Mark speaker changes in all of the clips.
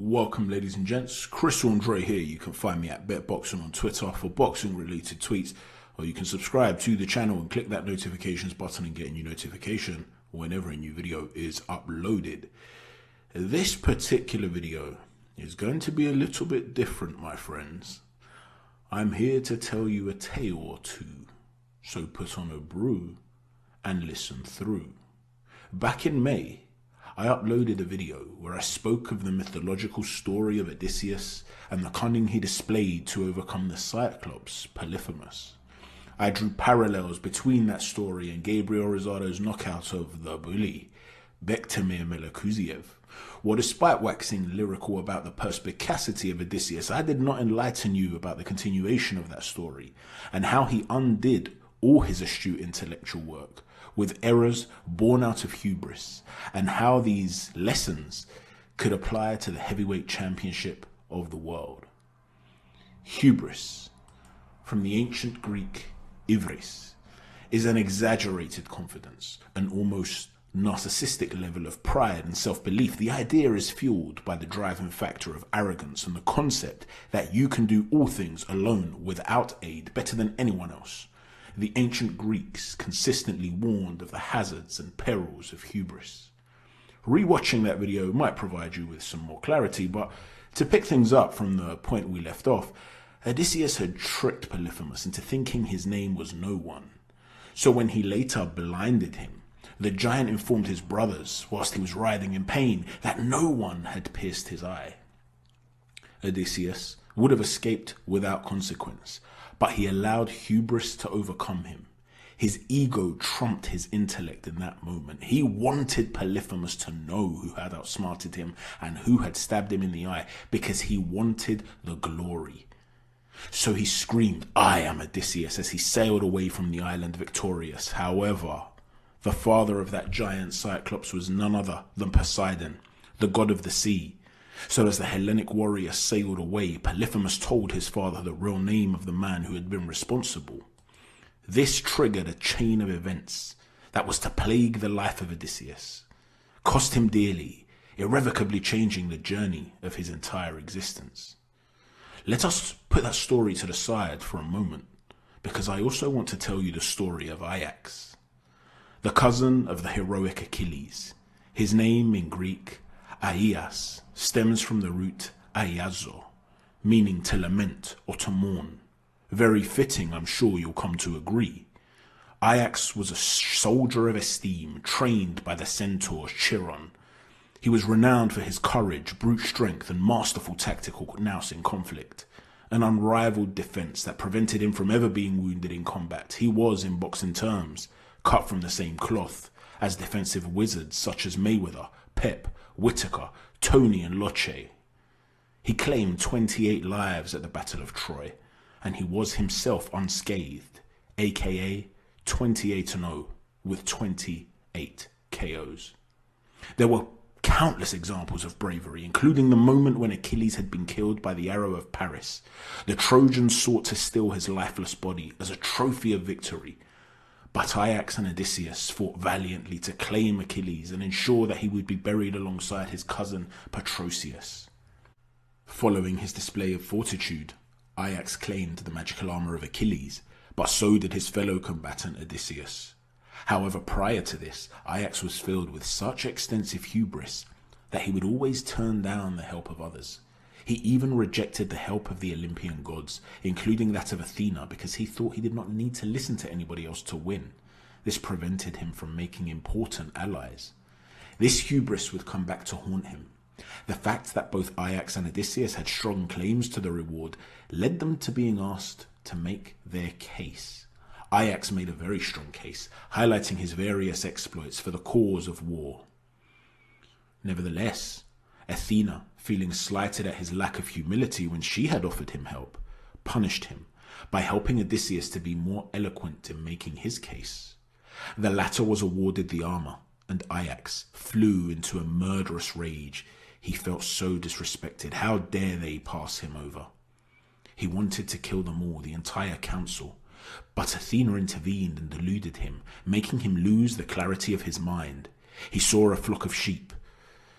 Speaker 1: Welcome, ladies and gents. Chris Andre here. You can find me at BetBoxing on Twitter for boxing-related tweets, or you can subscribe to the channel and click that notifications button and get a new notification whenever a new video is uploaded. This particular video is going to be a little bit different, my friends. I'm here to tell you a tale or two, so put on a brew and listen through. Back in May, I uploaded a video where I spoke of the mythological story of Odysseus and the cunning he displayed to overcome the Cyclops, Polyphemus. I drew parallels between that story and Gabriel Rosado's knockout of the bully, Bektemir Melekuziev. Well, despite waxing lyrical about the perspicacity of Odysseus, I did not enlighten you about the continuation of that story and how he undid all his astute intellectual work with errors born out of hubris, and how these lessons could apply to the heavyweight championship of the world. Hubris, from the ancient Greek Hubris, is an exaggerated confidence, an almost narcissistic level of pride and self-belief. The idea is fueled by the driving factor of arrogance and the concept that you can do all things alone without aid better than anyone else. The ancient Greeks consistently warned of the hazards and perils of hubris. Rewatching that video might provide you with some more clarity, but to pick things up from the point we left off, Odysseus had tricked Polyphemus into thinking his name was no one. So when he later blinded him, the giant informed his brothers, whilst he was writhing in pain, that no one had pierced his eye. Odysseus would have escaped without consequence, but he allowed hubris to overcome him. His ego trumped his intellect in that moment. He wanted Polyphemus to know who had outsmarted him and who had stabbed him in the eye, because he wanted the glory. So he screamed, "I am Odysseus," as he sailed away from the island victorious. However, the father of that giant Cyclops was none other than Poseidon, the god of the sea. So as the Hellenic warrior sailed away, Polyphemus told his father the real name of the man who had been responsible. This triggered a chain of events that was to plague the life of Odysseus, cost him dearly, irrevocably changing the journey of his entire existence. Let us put that story to the side for a moment, because I also want to tell you the story of Ajax, the cousin of the heroic Achilles. His name in Greek, Aias, stems from the root aiazo, meaning to lament or to mourn. Very fitting, I'm sure you'll come to agree. Ajax was a soldier of esteem, trained by the centaur Chiron. He was renowned for his courage, brute strength, and masterful tactical nous in conflict. An unrivaled defense that prevented him from ever being wounded in combat. He was, in boxing terms, cut from the same cloth as defensive wizards such as Mayweather, Pep, Whitaker, Tony and Loche. He claimed 28 lives at the Battle of Troy, and he was himself unscathed, aka 28-0 with 28 KOs. There were countless examples of bravery, including the moment when Achilles had been killed by the arrow of Paris. The Trojans sought to steal his lifeless body as a trophy of victory. But Ajax and Odysseus fought valiantly to claim Achilles and ensure that he would be buried alongside his cousin Patroclus. Following his display of fortitude, Ajax claimed the magical armor of Achilles, but so did his fellow combatant Odysseus. However, prior to this, Ajax was filled with such extensive hubris that he would always turn down the help of others. He even rejected the help of the Olympian gods, including that of Athena, because he thought he did not need to listen to anybody else to win. This prevented him from making important allies. This hubris would come back to haunt him. The fact that both Ajax and Odysseus had strong claims to the reward led them to being asked to make their case. Ajax made a very strong case, highlighting his various exploits for the cause of war. Nevertheless, Athena, feeling slighted at his lack of humility when she had offered him help, punished him by helping Odysseus to be more eloquent in making his case. The latter was awarded the armor, and Ajax flew into a murderous rage. He felt so disrespected. How dare they pass him over? He wanted to kill them all, the entire council. But Athena intervened and deluded him, making him lose the clarity of his mind. He saw a flock of sheep.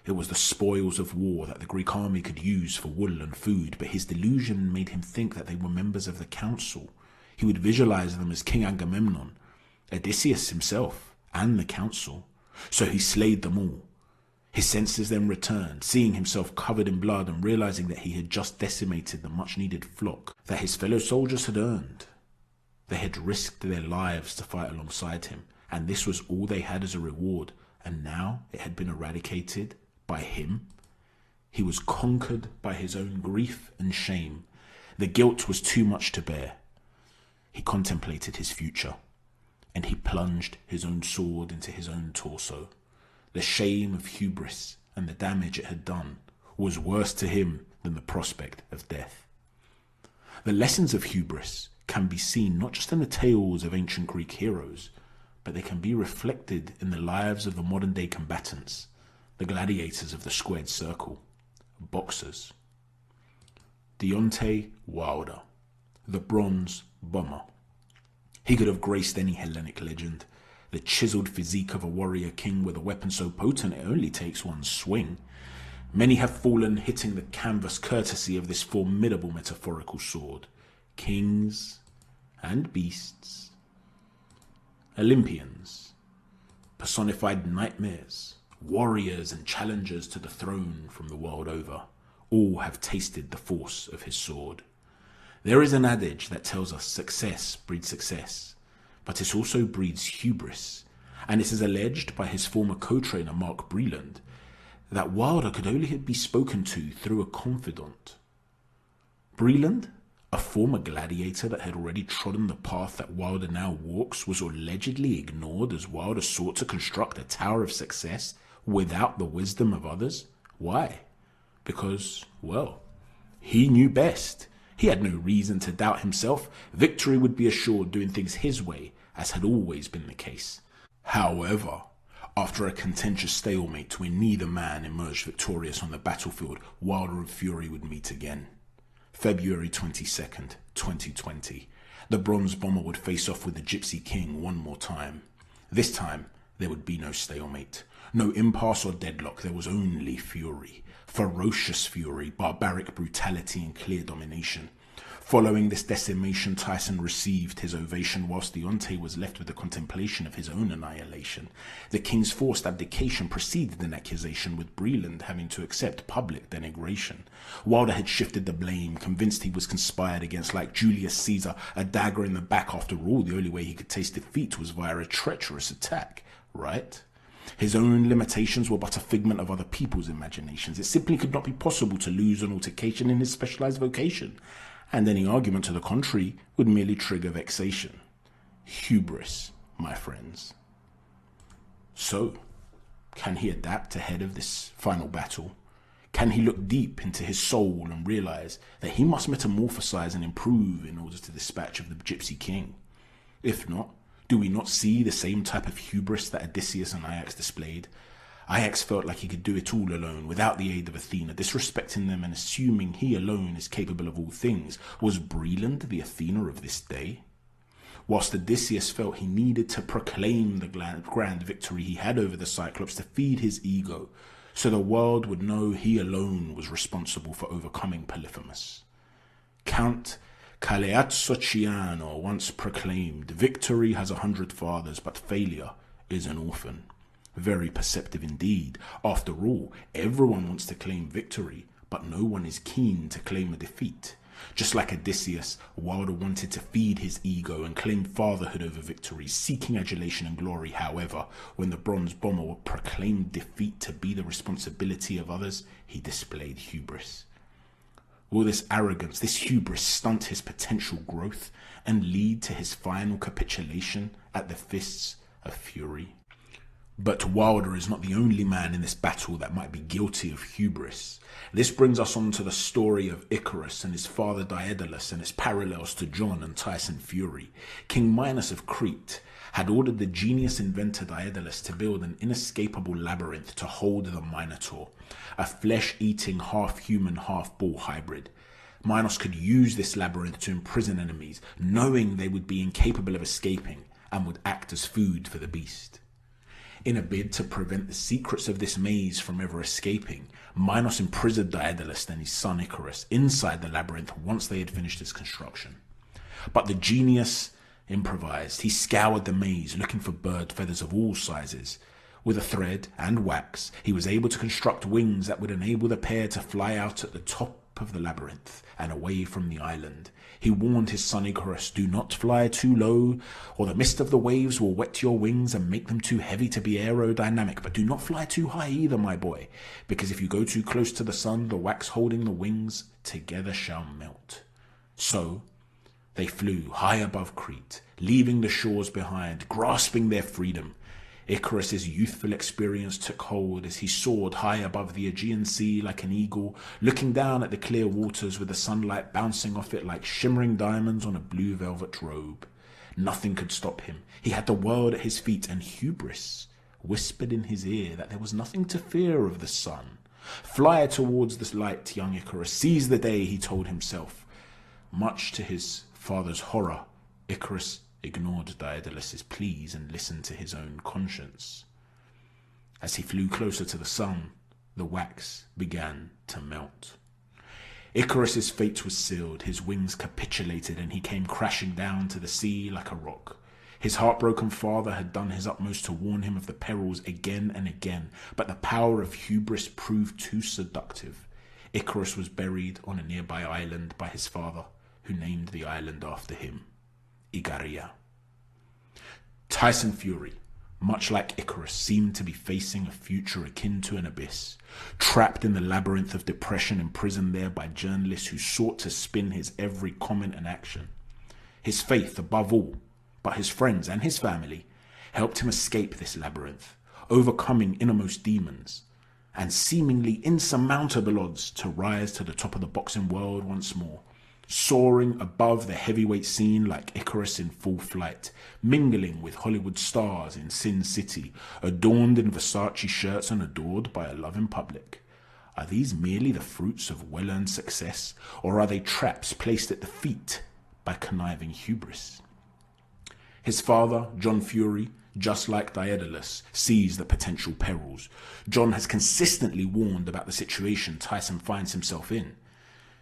Speaker 1: It was the spoils of war that the Greek army could use for wool and food, but his delusion made him think that they were members of the council. He would visualize them as King Agamemnon, Odysseus himself, and the council. So he slayed them all. His senses then returned, seeing himself covered in blood and realizing that he had just decimated the much-needed flock that his fellow soldiers had earned. They had risked their lives to fight alongside him, and this was all they had as a reward, and now it had been eradicated by him. He was conquered by his own grief and shame. The guilt was too much to bear. He contemplated his future, and he plunged his own sword into his own torso. The shame of hubris and the damage it had done was worse to him than the prospect of death. The lessons of hubris can be seen not just in the tales of ancient Greek heroes, but they can be reflected in the lives of the modern-day combatants, the gladiators of the squared circle, boxers. Deontay Wilder, the bronze bomber. He could have graced any Hellenic legend, the chiseled physique of a warrior king with a weapon so potent it only takes one swing. Many have fallen hitting the canvas courtesy of this formidable metaphorical sword. Kings and beasts, Olympians, personified nightmares, warriors and challengers to the throne from the world over, all have tasted the force of his sword. There is an adage that tells us success breeds success, but it also breeds hubris, and it is alleged by his former co-trainer Mark Breland that Wilder could only be spoken to through a confidant. Breland, a former gladiator that had already trodden the path that Wilder now walks, was allegedly ignored as Wilder sought to construct a tower of success without the wisdom of others. Why? Because, well, he knew best. He had no reason to doubt himself. Victory would be assured doing things his way, as had always been the case. However, after a contentious stalemate where neither man emerged victorious on the battlefield, Wilder and Fury would meet again. February 22nd, 2020. The bronze bomber would face off with the Gypsy King one more time. This time, there would be no stalemate. No impasse or deadlock, there was only fury. Ferocious fury, barbaric brutality and clear domination. Following this decimation, Tyson received his ovation whilst Deontay was left with the contemplation of his own annihilation. The king's forced abdication preceded an accusation, with Breland having to accept public denigration. Wilder had shifted the blame, convinced he was conspired against like Julius Caesar, a dagger in the back. After all, the only way he could taste defeat was via a treacherous attack, right? His own limitations were but a figment of other people's imaginations. It simply could not be possible to lose an altercation in his specialized vocation, and any argument to the contrary would merely trigger vexation. Hubris, my friends. So, can he adapt ahead of this final battle? Can he look deep into his soul and realize that he must metamorphosize and improve in order to dispatch of the Gypsy King? If not, do we not see the same type of hubris that Odysseus and Ajax displayed? Ajax felt like he could do it all alone, without the aid of Athena, disrespecting them and assuming he alone is capable of all things. Was Breland the Athena of this day? Whilst Odysseus felt he needed to proclaim the grand victory he had over the Cyclops to feed his ego, so the world would know he alone was responsible for overcoming Polyphemus. Count Cagliostro once proclaimed, "Victory has 100 fathers, but failure is an orphan." Very perceptive indeed. After all, everyone wants to claim victory, but no one is keen to claim a defeat. Just like Odysseus, Wilder wanted to feed his ego and claim fatherhood over victory, seeking adulation and glory. However, when the bronze bomber proclaimed defeat to be the responsibility of others, he displayed hubris. Will this arrogance, this hubris, stunt his potential growth and lead to his final capitulation at the fists of Fury? But Wilder is not the only man in this battle that might be guilty of hubris. This brings us on to the story of Icarus and his father Daedalus and its parallels to John and Tyson Fury. King Minos of Crete had ordered the genius inventor Daedalus to build an inescapable labyrinth to hold the Minotaur, a flesh-eating half-human, half-bull hybrid. Minos could use this labyrinth to imprison enemies, knowing they would be incapable of escaping and would act as food for the beast. In a bid to prevent the secrets of this maze from ever escaping, Minos imprisoned Daedalus and his son Icarus inside the labyrinth once they had finished its construction. But the genius improvised. He scoured the maze looking for bird feathers of all sizes. With a thread and wax, he was able to construct wings that would enable the pair to fly out at the top of the labyrinth and away from the island. He warned his son Icarus, "Do not fly too low, or the mist of the waves will wet your wings and make them too heavy to be aerodynamic. But do not fly too high either, my boy, because if you go too close to the sun, the wax holding the wings together shall melt." So they flew high above Crete, leaving the shores behind, grasping their freedom. Icarus's youthful experience took hold as he soared high above the Aegean Sea like an eagle, looking down at the clear waters with the sunlight bouncing off it like shimmering diamonds on a blue velvet robe. Nothing could stop him. He had the world at his feet, and Hubris whispered in his ear that there was nothing to fear of the sun. Fly towards this light, young Icarus. Seize the day, he told himself. Much to his father's horror, Icarus ignored Daedalus's pleas and listened to his own conscience. As he flew closer to the sun, the wax began to melt. Icarus's fate was sealed. His wings capitulated and he came crashing down to the sea like a rock. His heartbroken father had done his utmost to warn him of the perils again and again, but the power of hubris proved too seductive. Icarus was buried on a nearby island by his father, who named the island after him, Igaria. Tyson Fury, much like Icarus, seemed to be facing a future akin to an abyss, trapped in the labyrinth of depression, imprisoned there by journalists who sought to spin his every comment and action. His faith, above all, but his friends and his family, helped him escape this labyrinth, overcoming innermost demons, and seemingly insurmountable odds to rise to the top of the boxing world once more. Soaring above the heavyweight scene like Icarus in full flight, mingling with Hollywood stars in Sin City, adorned in Versace shirts and adored by a loving public. Are these merely the fruits of well-earned success, or are they traps placed at the feet by conniving hubris? His father, John Fury, just like Daedalus, sees the potential perils. John has consistently warned about the situation Tyson finds himself in.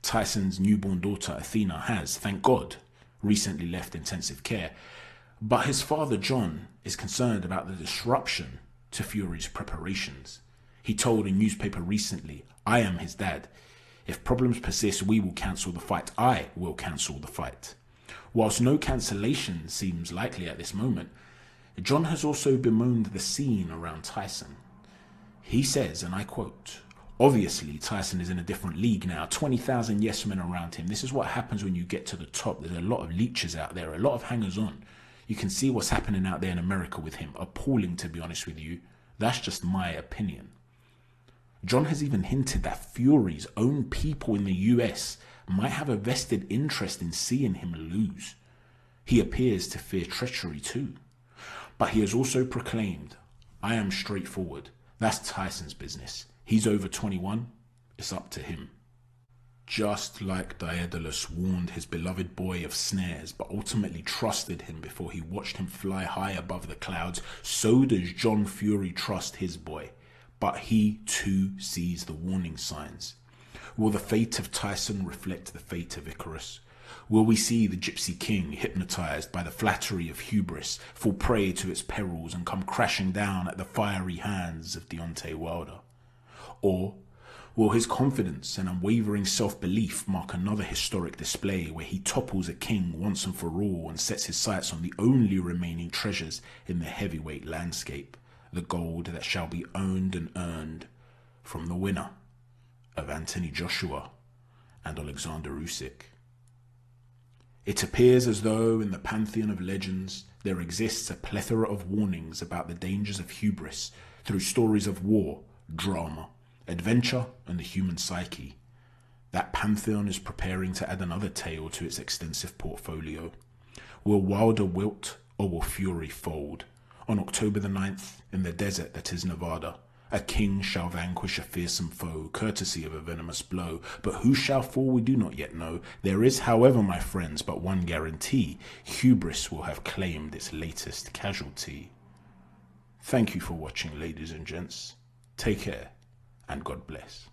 Speaker 1: Tyson's newborn daughter, Athena, has, thank God, recently left intensive care. But his father, John, is concerned about the disruption to Fury's preparations. He told a newspaper recently, "I am his dad. If problems persist, we will cancel the fight. I will cancel the fight." Whilst no cancellation seems likely at this moment, John has also bemoaned the scene around Tyson. He says, and I quote, "Obviously, Tyson is in a different league now. 20,000 yes men around him. This is what happens when you get to the top. There's a lot of leeches out there, a lot of hangers-on. You can see what's happening out there in America with him. Appalling, to be honest with you. That's just my opinion." John has even hinted that Fury's own people in the US might have a vested interest in seeing him lose. He appears to fear treachery too. But he has also proclaimed, "I am straightforward. That's Tyson's business. He's over 21, it's up to him." Just like Daedalus warned his beloved boy of snares, but ultimately trusted him before he watched him fly high above the clouds, so does John Fury trust his boy. But he too sees the warning signs. Will the fate of Tyson reflect the fate of Icarus? Will we see the Gypsy King, hypnotized by the flattery of hubris, fall prey to its perils and come crashing down at the fiery hands of Deontay Wilder? Or will his confidence and unwavering self-belief mark another historic display where he topples a king once and for all and sets his sights on the only remaining treasures in the heavyweight landscape, the gold that shall be owned and earned from the winner of Anthony Joshua and Alexander Usyk? It appears as though in the pantheon of legends there exists a plethora of warnings about the dangers of hubris through stories of war, drama, adventure, and the human psyche. That pantheon is preparing to add another tale to its extensive portfolio. Will Wilder wilt or will Fury fold? On October the 9th, in the desert that is Nevada, a king shall vanquish a fearsome foe, courtesy of a venomous blow. But who shall fall we do not yet know. There is, however, my friends, but one guarantee: hubris will have claimed its latest casualty. Thank you for watching, ladies and gents. Take care, and God bless.